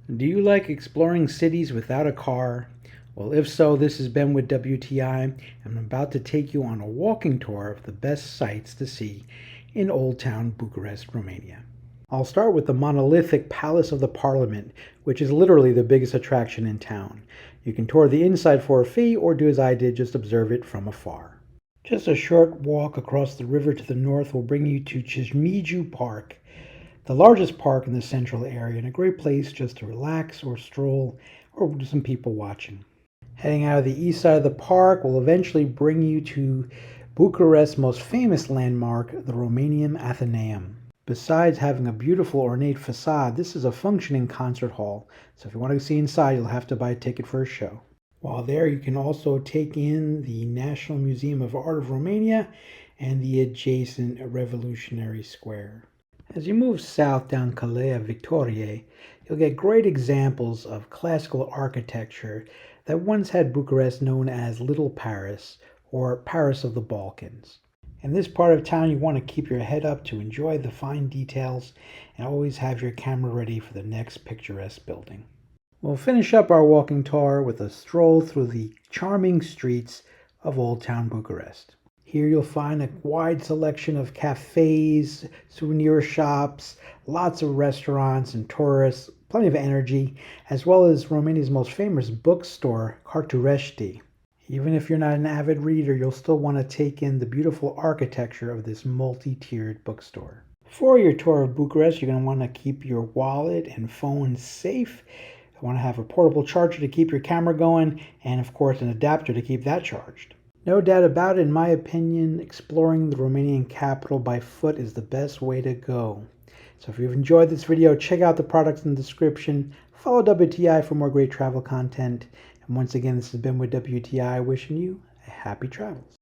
Do you like exploring cities without a car? Well, if so, this is Ben with WTI, and I'm about to take you on a walking tour of the best sights to see in Old Town Bucharest, Romania. I'll start with the monolithic Palace of the Parliament, which is literally the biggest attraction in town. You can tour the inside for a fee or do as I did, just observe it from afar. Just a short walk across the river to the north will bring you to Cismigiu Park, the largest park in the central area and a great place just to relax or stroll or do some people watching. Heading out of the east side of the park will eventually bring you to Bucharest's most famous landmark, the Romanian Athenaeum. Besides having a beautiful ornate facade, this is a functioning concert hall, so if you want to see inside, you'll have to buy a ticket for a show. While there, you can also take in the National Museum of Art of Romania and the adjacent Revolutionary Square. As you move south down Calea Victoriei, you'll get great examples of classical architecture that once had Bucharest known as Little Paris, or Paris of the Balkans. In this part of town, you want to keep your head up to enjoy the fine details and always have your camera ready for the next picturesque building. We'll finish up our walking tour with a stroll through the charming streets of Old Town Bucharest. Here you'll find a wide selection of cafes, souvenir shops, lots of restaurants and tourists, plenty of energy, as well as Romania's most famous bookstore, Cărturești. Even if you're not an avid reader, you'll still want to take in the beautiful architecture of this multi-tiered bookstore. For your tour of Bucharest, you're going to want to keep your wallet and phone safe. You want to have a portable charger to keep your camera going, and of course an adapter to keep that charged. No doubt about it, in my opinion, exploring the Romanian capital by foot is the best way to go. So if you've enjoyed this video, check out the products in the description. Follow WTI for more great travel content. And once again, this has been with WTI, wishing you a happy travels.